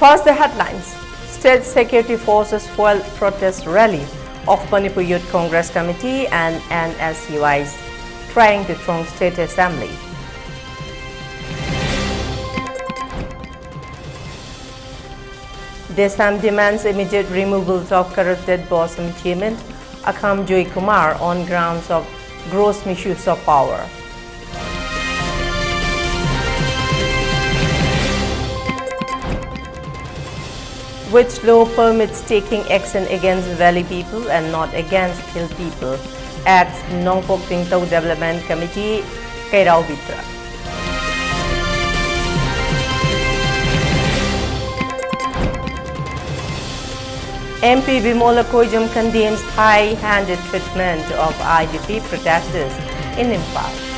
First, the headlines. State security forces foiled protest rally of Manipur Youth Congress Committee and NSUI's trying to throng State Assembly. DESAM demands immediate removal of corrupted BOSM chairman Akham Joy Kumar on grounds of gross misuse of power. Which law permits taking action against valley people and not against hill people, adds Nongpok Tingtau Development Committee, Kairao Bitra. MP Bimola Koijam condemns high-handed treatment of IDP protesters in Imphal.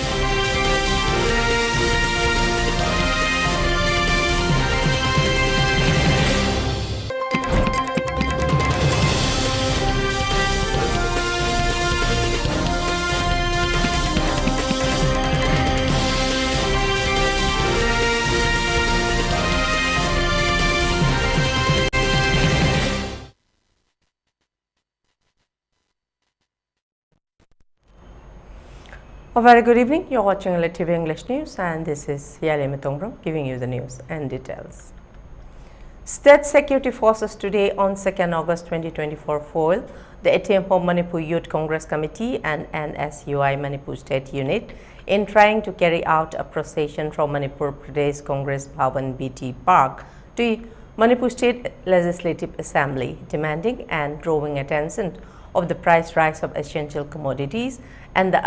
A very good evening. You're watching ELITETV English News, and this is Heeyai giving you the news and details. State security forces today on 2nd August 2024 foiled the attempt of Manipur Youth Congress Committee and NSUI Manipur State Unit in trying to carry out a procession from Manipur Pradesh Congress Bhavan BT Park to Manipur State Legislative Assembly, demanding and drawing attention of the price rise of essential commodities and the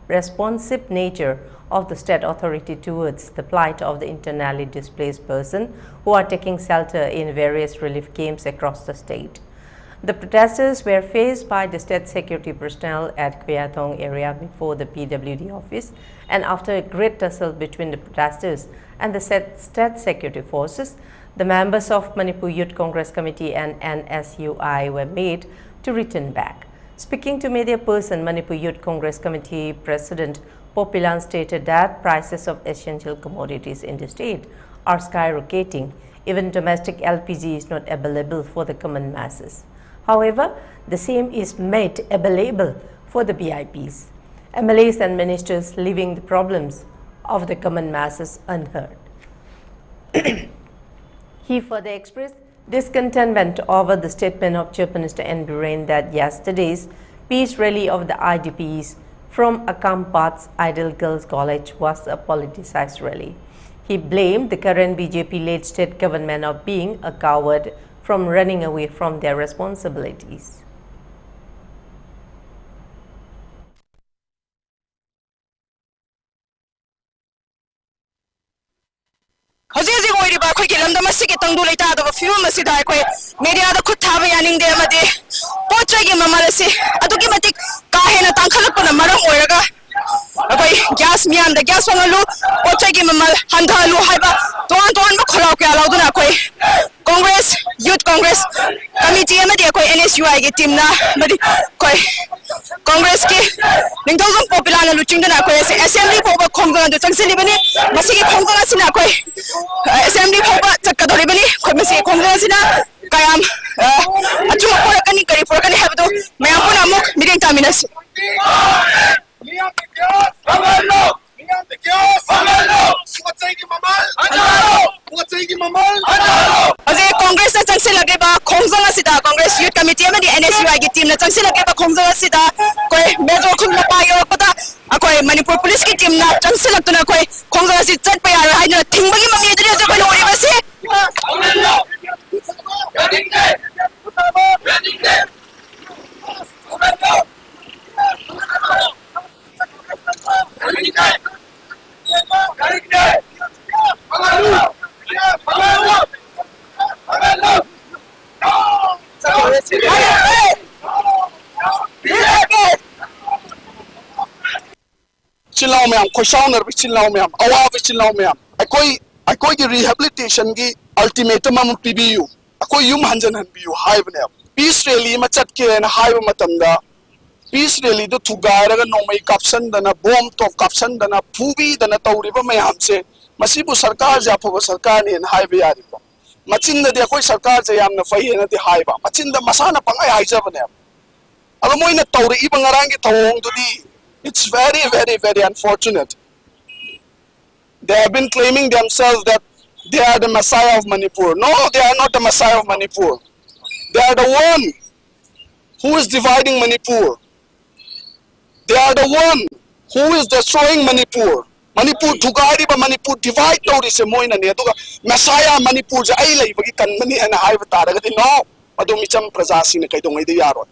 responsive nature of the state authority towards the plight of the internally displaced person who are taking shelter in various relief camps across the state. The protesters were faced by the state security personnel at Kuyatong area before the PWD office, and after a great tussle between the protesters and the state security forces, the members of Manipur Youth Congress Committee and NSUI were made to return back. Speaking to media person, Manipur Youth Congress Committee President Popilan stated that prices of essential commodities in the state are skyrocketing. Even domestic LPG is not available for the common masses. However, the same is made available for the VIPs, MLAs and ministers, leaving the problems of the common masses unheard. He further expressed discontentment over the statement of Chief Minister N. Biren that yesterday's peace rally of the IDPs from Akampat's Ideal Girls College was a politicized rally. He blamed the current BJP-led state government of being a coward from running away from their responsibilities. media the Kutava Yaning de Made, Potragi Mamalasi, Adukimatic, Kahena Tankalapana Maram Oraga, gas me and the gas on a loop, Potragi Mamal, Handalu Haiba, Don Makolaka, Lauduna, Congress, Youth Congress, Committee, NSUI, Timna, Congress, Nintozo Populana Luchingana, Assembly Popa Congo, the Tansilibani, Masiki Congo Sinakoi, Assembly Popa Takadoribani, Committee Congressina. Kayam, Atuma Porakani, Kariporkani have to Mayapuna Mok, Meeting Terminus. Congress na changsila keba khongjanga sida Congress Youth Committee amadi NSUI team na changsila keba khongjanga sida koi major khungna payo pata akoi Manipur police ki team na changsila tuna koi khongjanga si chat pa yar haina thingbagi mami edri je koi ori basi Chilao meam, Koshauner with Chilao meam, Awa with Chilao meam. I call the rehabilitation ultimatum PBU. I call you Manjan and BU Hive name. Peace really Machatke and Hive Matamda. Peace really the Tugara no make caption than a bomb of caption than a pubi than a Tauriba Mayamse. Masibu Sarkar Japo Sarkani and Hive Yaripo. machinda de koi sarkar je yamna fai na de haiba machinda masana pangai haijabane alo moina tawri ibangarang ki tawong to di it's very unfortunate. They have been claiming themselves that they are the Messiah of Manipur. No, they are not the Messiah of Manipur. They are the one who is dividing Manipur. They are the one who is destroying Manipur. Manipur thugari ba Manipur divide tawri se moina ne aduga Messiah Manipur ja ai lai bagi kan mani ana haiba taragati no adu micham prajasi ne kaidong ai de yaro.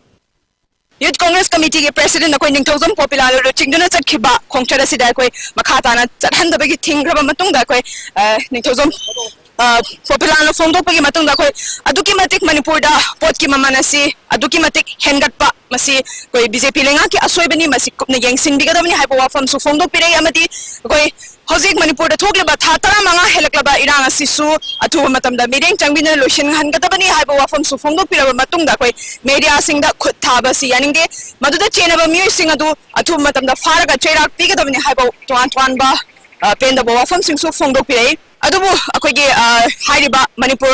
Youth Congress Committee के President अकोई Ningthoujam popular चिंगदुना चखिबा खोंगचरा सिदा अकोई मखाताना चहनदबगी थिंग्रबा मतुंगदा अकोई Ningthoujam popular फोंदोपगी मतुंगदा अकोई अदुकी मतिक मणिपुरदा pot की ममानसी अदुकी मतिक हेंगटपा मसी कोई BJP लेंगा की असोयबनी मसी कुपने यंगसिनबिगदबनी hypo वाफम सु फोंदोपिरे अमदी कोई हौजिक मणिपुर दा थोगलेबा था तरा मंगा हेलकलबा इरांग असिसु अथुबा मतमदा मिरेंग चंगबिना लोशन हनगदबनी हाइपो वाफम सु फोंदोपिरबा मतुंगदा कोई मीडिया सिंगदा खुद थाबसी यानिंगे मदुदा चेनबा मियोय सिंग अदु अथुबा मतमदा फारगा चेराक पिगदबनी हाइपो तोन पेंदबा वाफम सिंगसु फोंदोपिरे अदुबु अखोइगे हाइरिबा Manipur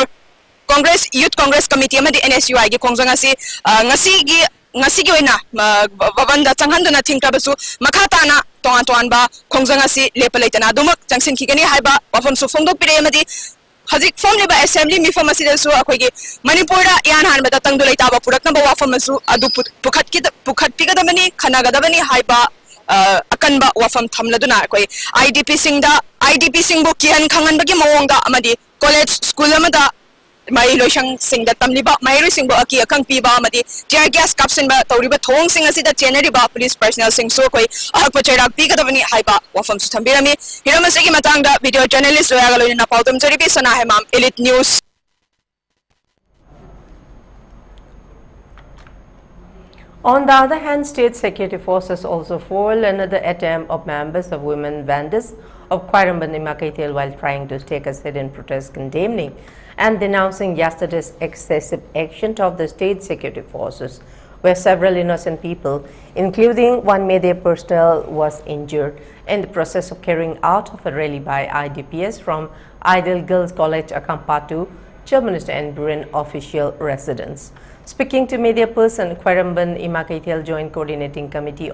Congress youth Congress committee अमदी NSUI गे खोंजंगासी ngasi gi oina bavanda changhanduna thingkrabsu makhatana toan ba khongjangasi lepalaitana dumak changsin khigani haiba wafam su phongdok pire amadi hajik formliba assembly mifam asidasu akoigi manipura yan hanbada tangdulai taba purakna wafam su adu pukhat pigadamani khanagadabani haiba akanba wafam thamladuna akoi IDP singbu kihan khanganbagi mawongda amadi college school amada mai loisang singda tamliba mai singbo aki akang piba amadi tear gas capsin ba tawriba thong sing asida cheneriba police personnel sing so koi ahakpa cherak pigadabani haiba wafam su thambirami hiramasigi matangda video journalist loyagaloina paudam jaribi sana hemam elite news. On the other hand, state security forces also foiled another attempt of members of women vendors of Kwairamban while trying to take a sit-in protest condemning and denouncing yesterday's excessive action of the state security forces, where several innocent people, including one media personnel, was injured in the process of carrying out of a rally by IDPs from Ideal Girls College, Akampatu, Chief Minister and Burin official residence. Speaking to media person, Kwairamban Imakaitial Joint Coordinating Committee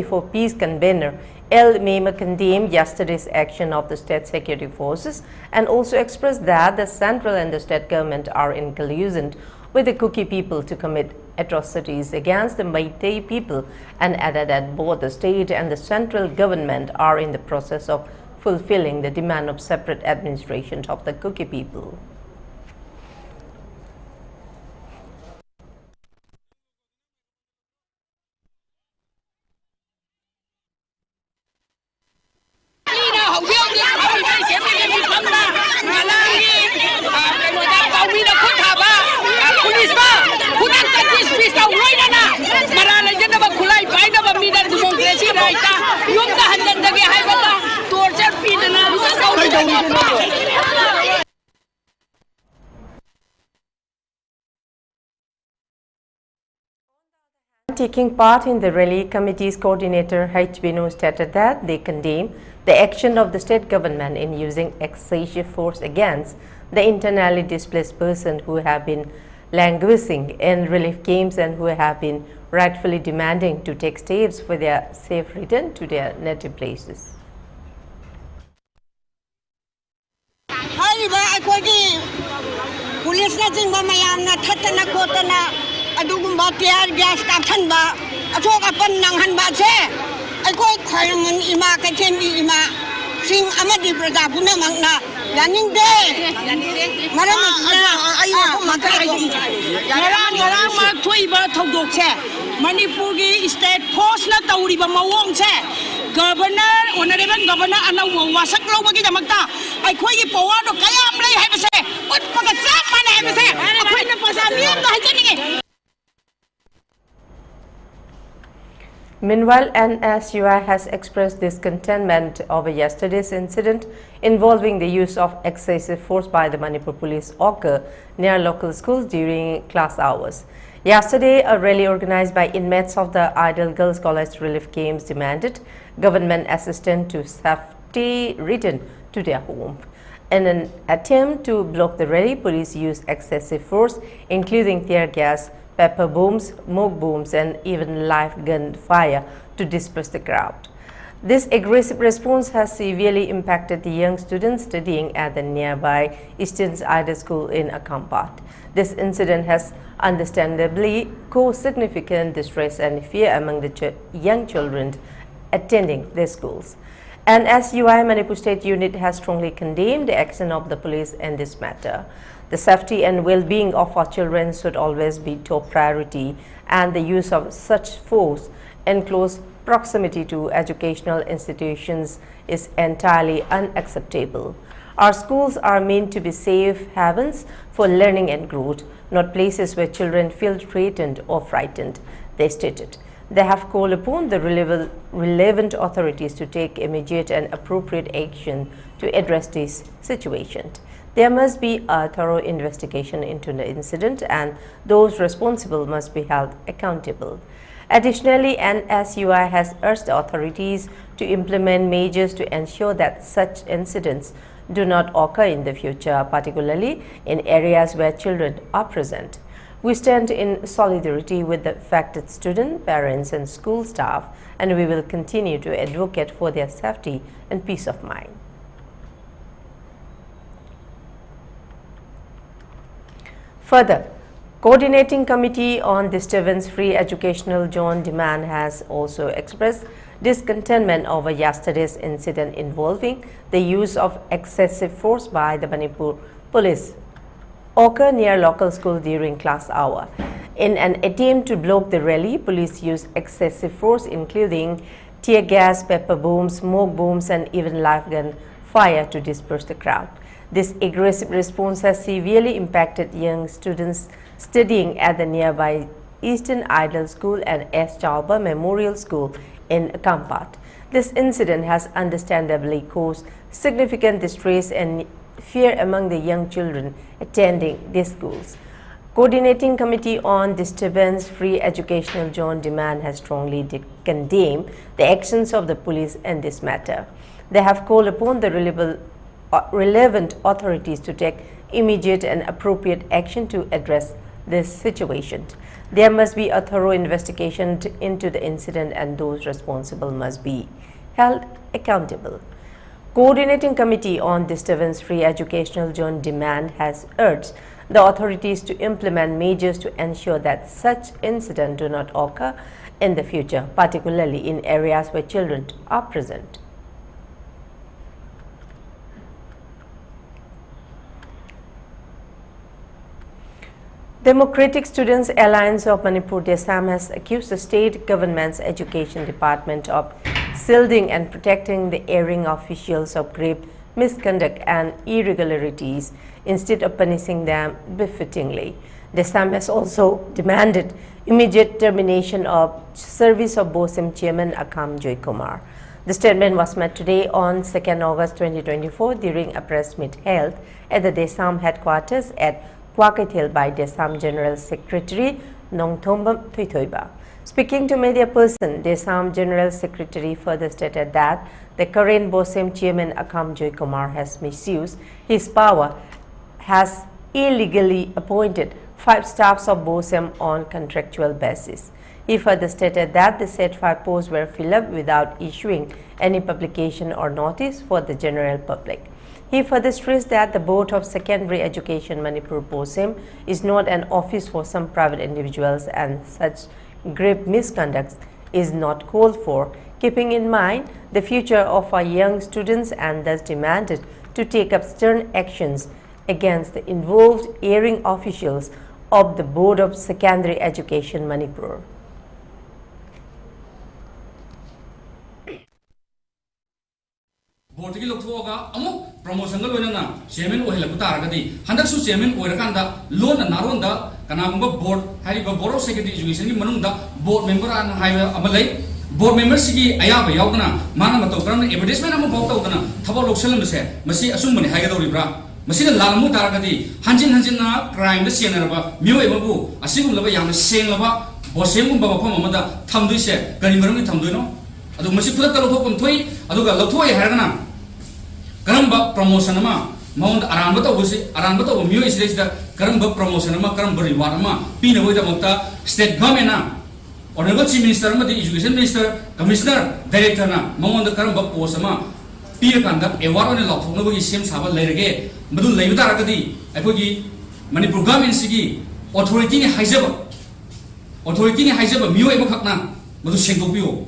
for Peace convener Leima condemned yesterday's action of the state security forces and also expressed that the central and the state government are in collusion with the Kuki people to commit atrocities against the Meitei people, and added that both the state and the central government are in the process of fulfilling the demand of separate administration of the Kuki people. Taking part in the rally, committee's coordinator H. Binu stated that they condemn the action of the state government in using excessive force against the internally displaced persons who have been languishing in relief camps and who have been rightfully demanding to take steps for their safe return to their native places. adugumba tear gas kapsan ba athok apan nanghan ba se aikoi khairangan ima ka chendi ima sing amadi praja puna mangna yaning de maram ayu marang ma thoi ba thodok se manipur gi state force na tauri ba mawong se governor honorable governor anaw wasak lo ba gi damakta aikoi gi power do kayam lai hai ba se ut paga sak mana hai ba se akoi na pasa miyam da hai jani. Meanwhile, NSUI has expressed discontentment over yesterday's incident involving the use of excessive force by the Manipur police occur near local schools during class hours. Yesterday, a rally organized by inmates of the Ideal Girls College relief camps demanded government assistance to safety return to their home. In an attempt to block the rally, police used excessive force, including tear gas, pepper bombs, smoke bombs, and even live gun fire to disperse the crowd. This aggressive response has severely impacted the young students studying at the nearby Eastern Idol School in Akampat. This incident has understandably caused significant distress and fear among the young children attending their schools. NSUI Manipur State Unit has strongly condemned the action of the police in this matter. The safety and well-being of our children should always be top priority, and the use of such force in close proximity to educational institutions is entirely unacceptable. Our schools are meant to be safe havens for learning and growth, not places where children feel threatened or frightened, they stated. They have called upon the relevant authorities to take immediate and appropriate action to address this situation. There must be a thorough investigation into the incident, and those responsible must be held accountable. Additionally, NSUI has urged the authorities to implement measures to ensure that such incidents do not occur in the future, particularly in areas where children are present. We stand in solidarity with the affected students, parents, and school staff, and we will continue to advocate for their safety and peace of mind. Further, Coordinating Committee on Disturbance-Free Educational Zone demand has also expressed discontentment over yesterday's incident involving the use of excessive force by the Manipur police occurred near local school during class hour. In an attempt to block the rally, police used excessive force including tear gas, pepper bombs, smoke bombs, and even live gun fire to disperse the crowd. This aggressive response has severely impacted young students studying at the nearby Eastern Idol School and S. Chalba Memorial School in Akampat. This incident has understandably caused significant distress and fear among the young children attending these schools. Coordinating Committee on Disturbance-Free Educational Zone demand has strongly condemned the actions of the police in this matter. They have called upon the relevant authorities to take immediate and appropriate action to address this situation. There must be a thorough investigation into the incident, and those responsible must be held accountable. Coordinating Committee on Disturbance-Free Educational Zone demand has urged the authorities to implement measures to ensure that such incidents do not occur in the future, particularly in areas where children are present. Democratic Students Alliance of Manipur DESAM has accused the state government's education department of shielding and protecting the erring officials of grave misconduct and irregularities instead of punishing them befittingly. DESAM has also demanded immediate termination of service of BOSIM Chairman Akam Joy Kumar. The statement was made today on 2nd August 2024 during a press meet held at the DESAM headquarters at Kwakathil by DESAM General Secretary Nongthombam Thuithoiba. Speaking to media person, DESAM General Secretary further stated that the current BOSIM Chairman Akam Joy Kumar has misused his power, has illegally appointed 5 staffs of BOSIM on contractual basis. He further stated that the said 5 posts were filled up without issuing any publication or notice for the general public. He further stressed that the Board of Secondary Education Manipur BOSIM is not an office for some private individuals, and such grave misconduct is not called for, keeping in mind the future of our young students, and thus demanded to take up stern actions against the involved erring officials of the Board of Secondary Education Manipur. Board ki lokhoga amuk promotion ga loina chairman ohela kutar gadi handak su chairman oirakanda loan naron da kanagumba board hari ba board of secondary education ki manung da board member an haiba amalai board members ki ayaba yaudana mana mato karam advertisement amu bok taudana thaba loksalam se masi asum mani haiga doribra masi da lalamu tar gadi hanjin na crime da senaraba mioi babu asigum laba yam seng laba bosem gum ba phom amada thamdui se gari marung ki thamdui no adu masi pura ta lothok kom thoi adu ga lothoi haragana Karamba promotion ama mount arambato was arambato music is the karamba promotion karamba reward pina with the state government or the chief minister the education minister commissioner director na mount the karamba post pina conduct a war on a lot of no same saba later madu leima ragadi akogi Manipur government sigi authority ni haijaba miyo eba khakna madu sengdokpiyo.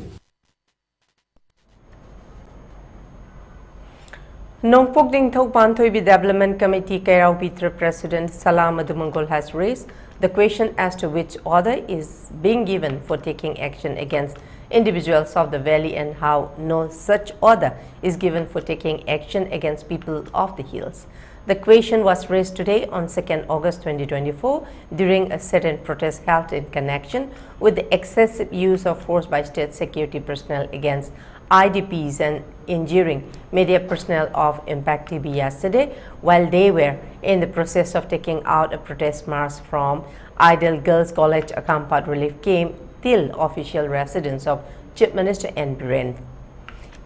Nongpok Dingthok Panthoibi Development Committee Kairao Peter President Salam Adumangol has raised the question as to which order is being given for taking action against individuals of the valley and how no such order is given for taking action against people of the hills. The question was raised today on 2nd August 2024 during a sit-in protest held in connection with the excessive use of force by state security personnel against IDPs and injuring media personnel of Impact TV yesterday while they were in the process of taking out a protest march from Ideal Girls College Akampat Relief Camp till official residence of Chief Minister N. Biren.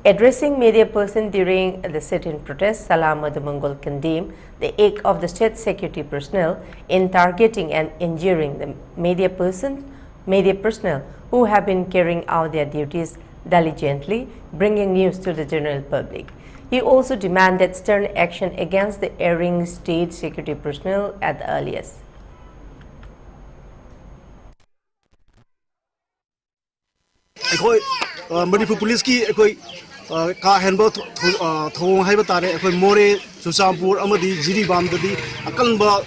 Addressing media person during the sit-in protest, Salam Adumangol condemned the act of the state security personnel in targeting and injuring the media personnel who have been carrying out their duties diligently, bringing news to the general public. He also demanded stern action against the erring state security personnel at the earliest. Manipur police ki ka handle thong hai batare ekoi more susampur amadi jiri bam dadi akalba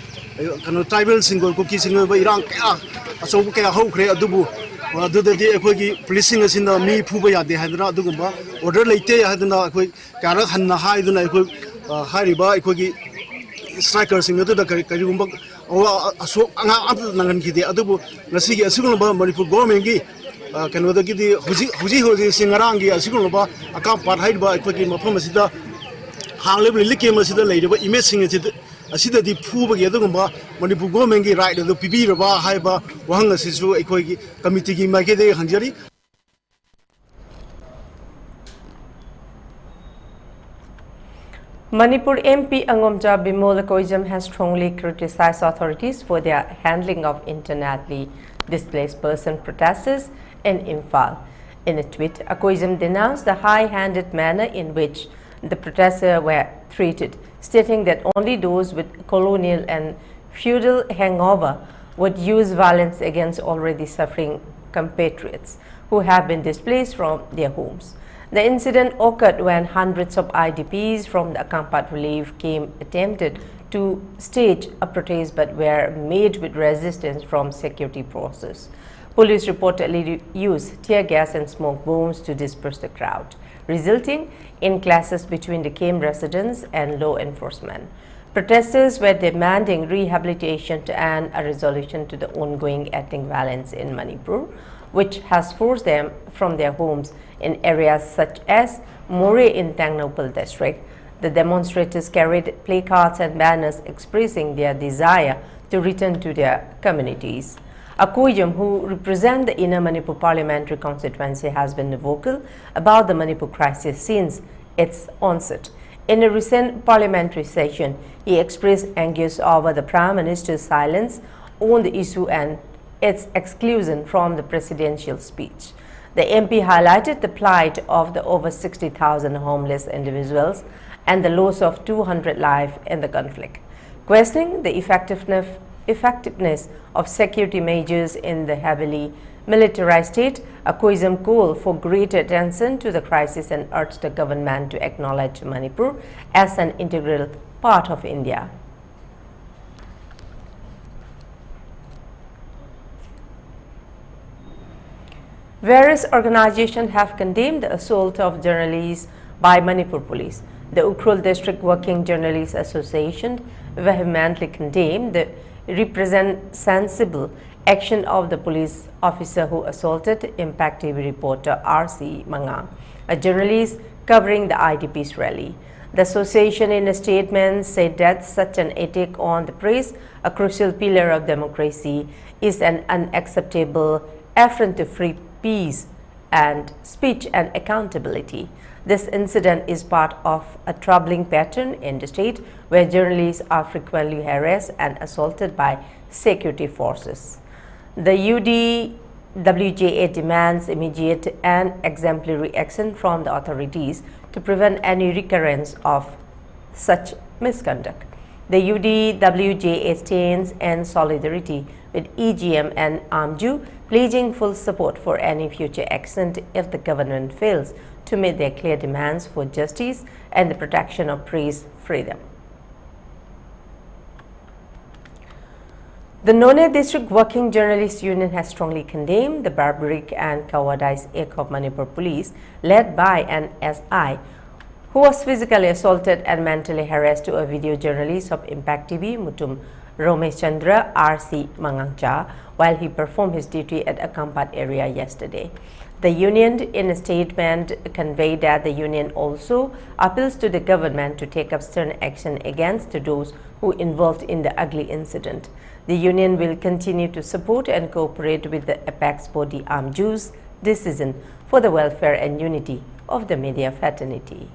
kano tribal single ko ki single ba irang ka aso ko ka ho khre adubu adudadi ekoi ki policing asinda mi phuba yade hadra adugumba order leite hadna ekoi kara hanna haiduna ekoi hariba ekoi ki striker sing adu da karigumba aso anga am nangan ki de adubu ngasi gi asugumba Manipur government gi Kanada Gidi Huji Singarangi, a single bar, a camp part hide by quickly Mapomasida, Hanley Licking Masida lady, but imaging it. I see that the poor Yadumba, Manipur Gomengi right, the PB Raba, Haiba, Wanga Sisu, a committee Magede, Hanjari. Manipur MP Angomja Bimol Koijam has strongly criticized authorities for their handling of internally displaced person protesters in Imphal. In a tweet, Akoizam denounced the high-handed manner in which the protesters were treated, stating that only those with colonial and feudal hangover would use violence against already suffering compatriots who have been displaced from their homes. The incident occurred when hundreds of IDPs from the Akampat Relief Camp attempted to stage a protest but were met with resistance from security forces. Police reportedly used tear gas and smoke bombs to disperse the crowd, resulting in clashes between the camp residents and law enforcement. Protesters were demanding rehabilitation and a resolution to the ongoing ethnic violence in Manipur, which has forced them from their homes in areas such as More in Tangnopal district. The demonstrators carried placards and banners expressing their desire to return to their communities. Akoijam, who represents the Inner Manipur Parliamentary Constituency, has been vocal about the Manipur crisis since its onset. In a recent parliamentary session, he expressed anguish over the Prime Minister's silence on the issue and its exclusion from the presidential speech. The MP highlighted the plight of the over 60,000 homeless individuals and the loss of 200 lives in the conflict. Questioning the effectiveness of security measures in the heavily militarized state, Akoizam called for greater attention to the crisis and urged the government to acknowledge Manipur as an integral part of India. Various organizations have condemned the assault of journalists by Manipur police. The Ukhrul District Working Journalists Association vehemently condemned the reprehensible action of the police officer who assaulted Impact TV reporter R.C. Mangang, a journalist covering the IDP's rally. The association in a statement said that such an attack on the press, a crucial pillar of democracy, is an unacceptable affront to free peace and speech and accountability. This incident is part of a troubling pattern in the state where journalists are frequently harassed and assaulted by security forces. The UDWJA demands immediate and exemplary action from the authorities to prevent any recurrence of such misconduct. The UDWJA stands in solidarity with EGM and AMJU, pledging full support for any future action if the government fails to meet their clear demands for justice and the protection of press freedom. The Nonne District Working Journalists Union has strongly condemned the barbaric and cowardice act of Manipur police, led by an SI, who was physically assaulted and mentally harassed to a video journalist of Impact TV, Mutum Romechandra RC Mangangcha, while he performed his duty at a combat area yesterday. The union, in a statement, conveyed that the union also appeals to the government to take up stern action against those who involved in the ugly incident. The union will continue to support and cooperate with the apex body AMJU's decision for the welfare and unity of the media fraternity.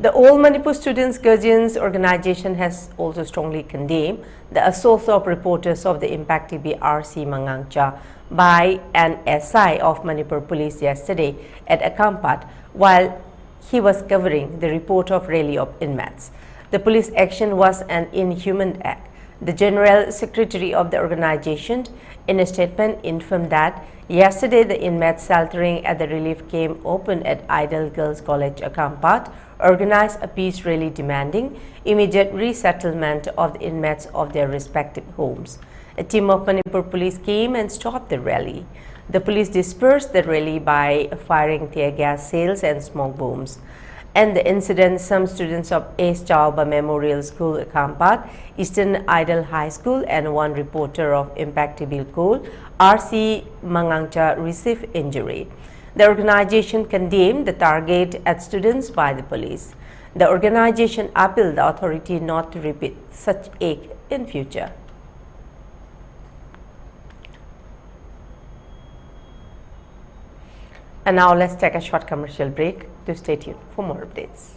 The All Manipur Students Guardians Organization has also strongly condemned the assault of reporters of the Impact TV RC Mangangcha by an SI of Manipur Police yesterday at Akampat while he was covering the report of rally of inmates. The police action was an inhuman act. The General Secretary of the organization, in a statement, informed that yesterday the inmates sheltering at the relief camp opened at Idle Girls College Akampat organized a peace rally demanding immediate resettlement of the inmates of their respective homes. A team of Manipur police came and stopped the rally. The police dispersed the rally by firing tear gas shells and smoke bombs. And the incident, some students of S. Chauba Memorial School, Akampat, Eastern Idle High School, and one reporter of Impact TV Coal, RC Mangangcha, received injury. The organization condemned the target at students by the police. The organization appealed the authority not to repeat such act in future. And now let's take a short commercial break. To stay tuned for more updates.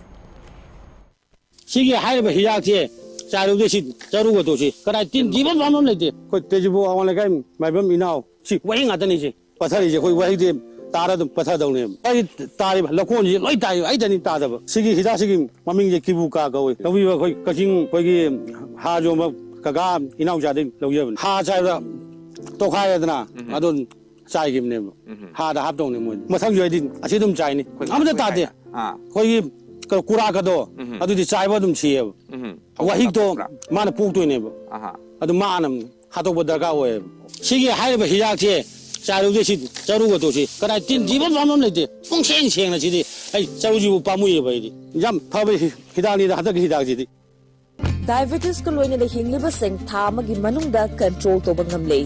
तारा पथा दौने आई तारे लखोन जी लई ताय आई दनी तादब सिगी हिदा सिगी ममिंग जे किबु का गवे लवी खoi causing खoi हा जो म कगा इनाउ जादे लौयब हा चाइबा तो खायदना अदुन चाइ गिमने हा दा हाप दौने मोय मथंग जोइ दिन असि दुम चाइनि अमदा तादे खoi कुरा कदो अदुदि चाइबा दुम छियब वही तो मान पुक्तोइने अदु मानम हातोब दरका ओय सिगी हाइबा हिया थे चारू जे चारू तो सी कदा तीन जीवन मामम लेते फंक्शन सेंग सी आई चारू जी पामुये बाइदि जम फबे हिदानी दा हदक हिदाक जी Diabetes ko loina le hingliba sing tha amagi manungda control to bangamle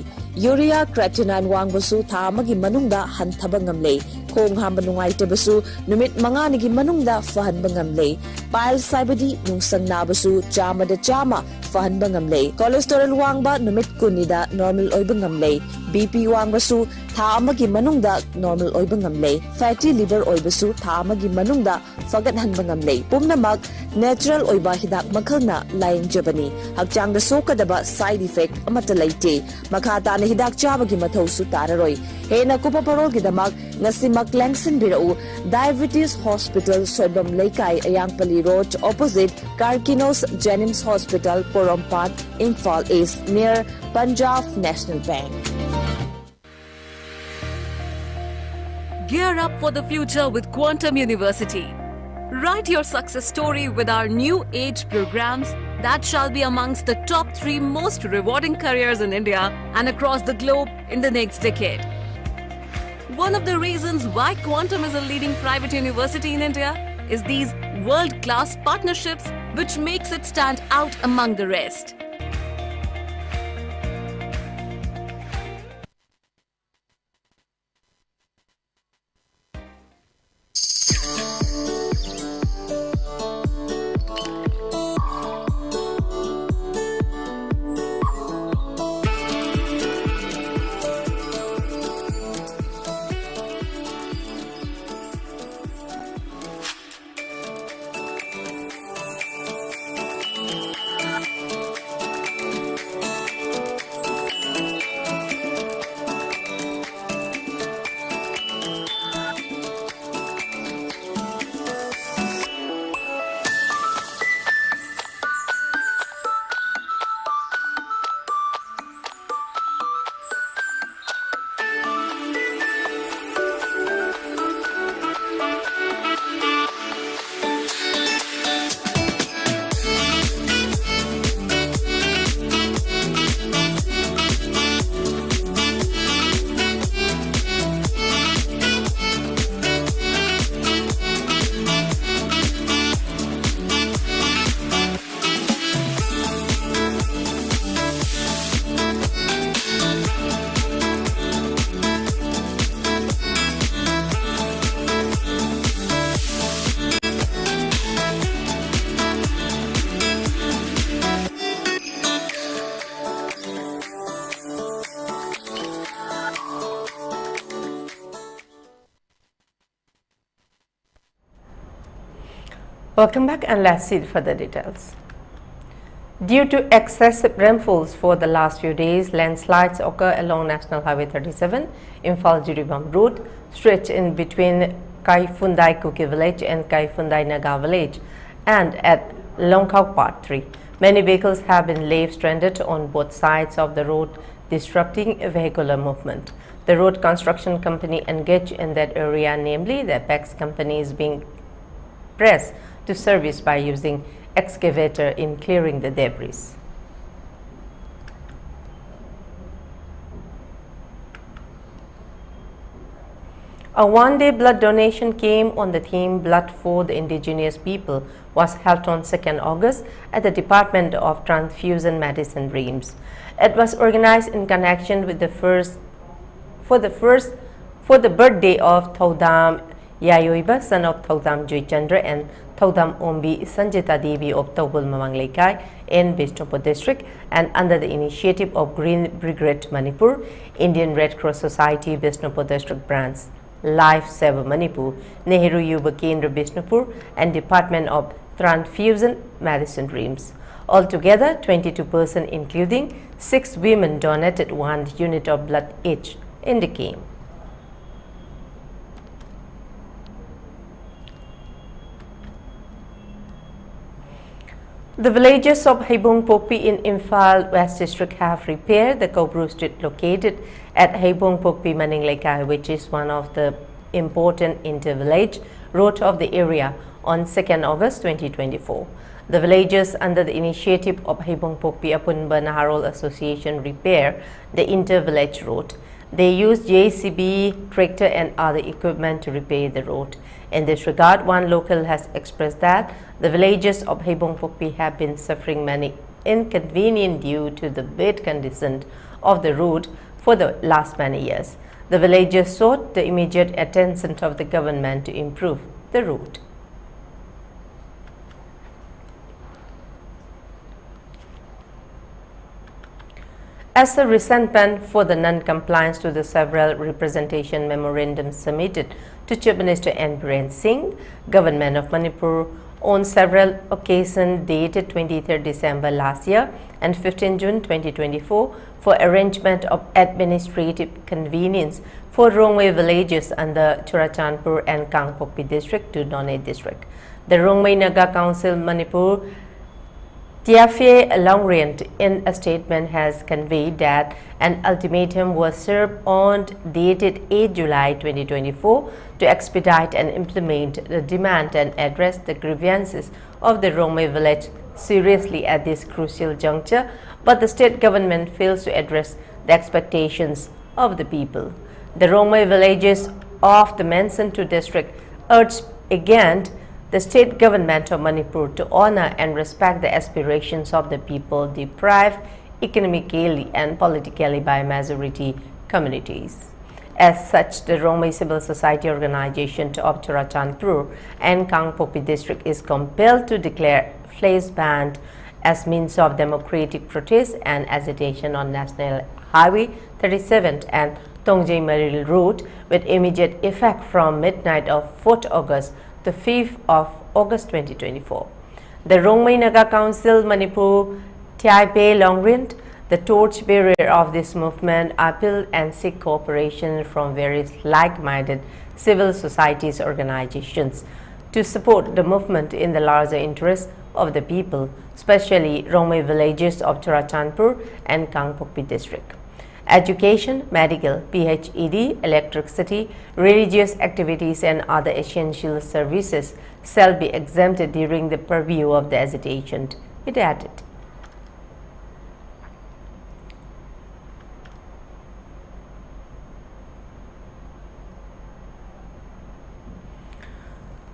urea creatinine wangbasu tha amagi manungda hanthaba ngamle khong hamba nungai tebasu numit mangani gi manungda fahan bangamle pile saibadi nungsang nabasu chama da chama fahan bangamle cholesterol wangba numit kunida normal oi bangamle bp wangbasu tha amagi manungda normal oi bangamle fatty liver oi basu tha amagi manungda fagat han bangamle pumnamak natural oi ba hidak makhalna lain jabani hakchang da sokadaba side effect amata laite makhata na hidak chabagi mathau su tararoi hena kupa parol gi damak ngasimak langsin birau diabetes hospital soibam leikai ayangpali road opposite Karkinos Jennings Hospital Porompat Imphal East near Punjab National Bank. Gear up for the future with Quantum University. Write your success story with our new age programs that shall be amongst the top 3 most rewarding careers in India and across the globe in the next decade. One of the reasons why Quantum is a leading private university in India is these world-class partnerships which makes it stand out among the rest. Welcome back, and let's see further details. Due to excessive rainfalls for the last few days, landslides occur along National Highway 37, Imphal-Jiribam Road, stretch in between Kaifundai Kuki Village and Kaifundai Naga Village, and at Longkau Part 3. Many vehicles have been left stranded on both sides of the road, disrupting vehicular movement. The road construction company engaged in that area, namely the Apex company, is being pressed to service by using excavator in clearing the debris. A one-day blood donation came on the theme Blood for the Indigenous People was held on 2nd August at the Department of Transfusion Medicine, Reims. It was organized in connection with the birthday of Thodam Yayoiba, son of Thodam Joychandra and Thodam Ombi Sanjita Devi of Tobul Mamang Lekai in Bishnupur district, and under the initiative of Green Brigade Manipur, Indian Red Cross Society Bishnupur district branch, Life Saver Manipur, Nehru Yuva Kendra Bishnupur, and Department of Transfusion Medicine, Reims. Altogether, 22 persons, including 6 women, donated 1 unit of blood each in the camp. The villages of Heibong Pokpi in Imphal West District have repaired the Kobru Street located at Heibong Pokpi Maning Lekai, which is one of the important inter-village road of the area, on 2nd August 2024. The villages, under the initiative of Heibong Pokpi Apunba Naharol Association, repair the inter-village road. They use JCB, tractor and other equipment to repair the road. In this regard, one local has expressed that the villages of Heibong Pokpi have been suffering many inconvenience due to the bad condition of the road for the last many years. The villagers sought the immediate attention of the government to improve the road. As a resentment for the non-compliance to the several representation memorandums submitted to Chief Minister N. Biren Singh, Government of Manipur on several occasions dated 23rd December last year and 15 June 2024 for arrangement of administrative convenience for Rongmei villages under Churachandpur and Kangpokpi district to Donai district. The Rongmei Naga Council Manipur Tiafie Longrent in a statement has conveyed that an ultimatum was served on dated 8 July 2024 to expedite and implement the demand and address the grievances of the Rongmei village seriously at this crucial juncture, but the state government fails to address the expectations of the people. The Rongmei villages of the mentioned two districts urged again the state government of Manipur to honor and respect the aspirations of the people deprived economically and politically by majority communities. As such, the Rongmei Civil Society Organization of Churachandpur and Kangpokpi district is compelled to declare flash ban as means of democratic protest and agitation on National Highway 37 and Tongjai Maril Road with immediate effect from midnight of 4th August to 5th of August 2024. The Rongmei Naga Council Manipur Tiaipe Longrent, the torchbearer of this movement, appealed and seek cooperation from various like-minded civil societies organizations to support the movement in the larger interest of the people, especially Rongmei villages of Churachandpur and Kangpokpi district. Education, medical, PHED, electricity, religious activities and other essential services shall be exempted during the purview of the agitation, it added.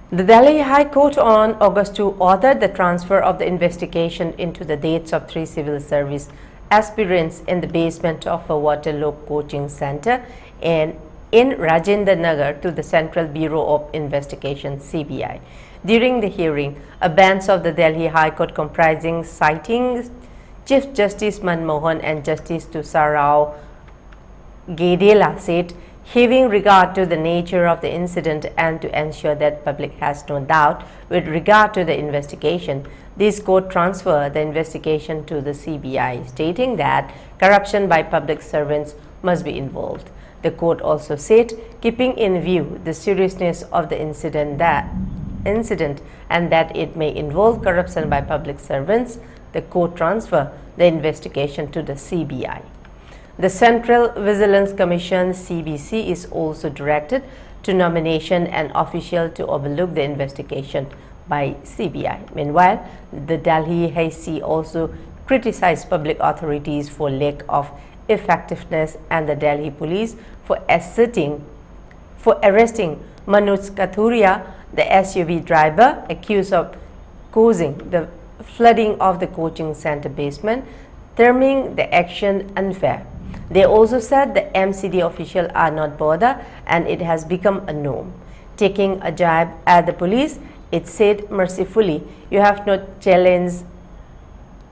The Delhi High Court on August 2 ordered the transfer of the investigation into the dates of 3 civil service aspirants in the basement of a Waterloo coaching center in Rajendra Nagar to the Central Bureau of Investigation (CBI). During the hearing, a bench of the Delhi High Court comprising citing Chief Justice Manmohan and Justice Tusarao Gedela said Having regard to the nature of the incident and to ensure that public has no doubt with regard to the investigation, this court transferred the investigation to the CBI, stating that corruption by public servants must be involved. The court also said, keeping in view the seriousness of the incident and that it may involve corruption by public servants, the court transferred the investigation to the CBI. The Central Vigilance Commission (CVC) is also directed to nomination an official to overlook the investigation by CBI. Meanwhile, the Delhi High Court also criticized public authorities for lack of effectiveness and the Delhi police for arresting Manoj Kathuria, the SUV driver accused of causing the flooding of the coaching center basement, terming the action unfair. They also said the MCD officials are not bothered and it has become a norm. Taking a jab at the police, it said mercifully, you have not challenged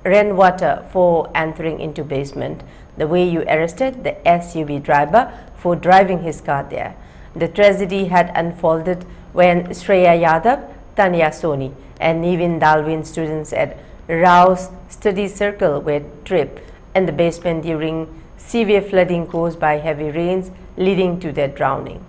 rainwater for entering into basement, the way you arrested the SUV driver for driving his car there. The tragedy had unfolded when Shreya Yadav, Tanya Soni and Nivin Dalwin students at Rao's study circle were trapped in the basement during severe flooding caused by heavy rains, leading to their drowning.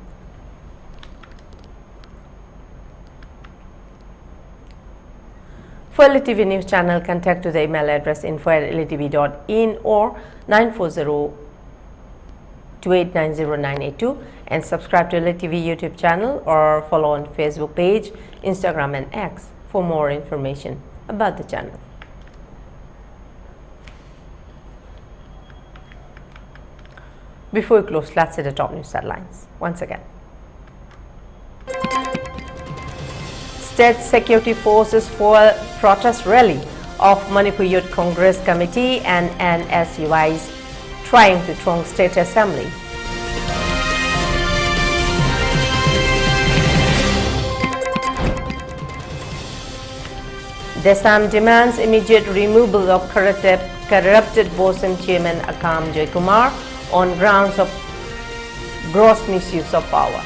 For ELITETV News Channel, contact to the email address info@elitetv.in or 940-2890-982 and subscribe to ELITETV YouTube channel or follow on Facebook page, Instagram and X for more information about the channel. Before we close, let's see the top news headlines once again. State Security Forces for protest rally of Manipur Youth Congress Committee and NSUIs trying to throng State Assembly. DESAM demands immediate removal of corrupted BOSAM Chairman Akam Joykumar on grounds of gross misuse of power.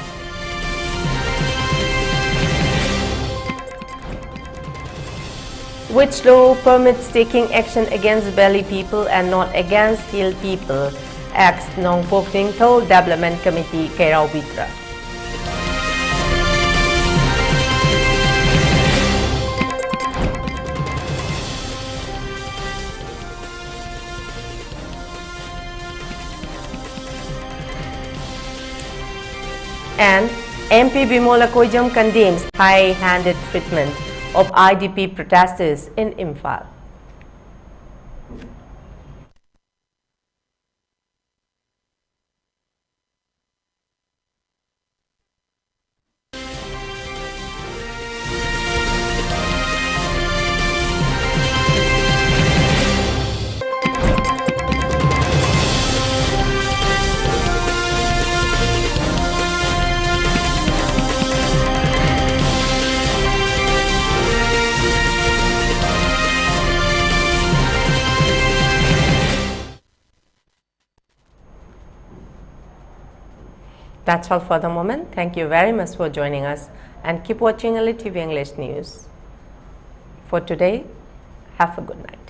Which law permits taking action against Valley people and not against Hill people? Asked Nongpok Ningthol Development Committee Kairao Bitra. And MP Bimola Koijam condemns high-handed treatment of IDP protesters in Imphal. That's all for the moment. Thank you very much for joining us and keep watching ELITETV English News. For today, have a good night.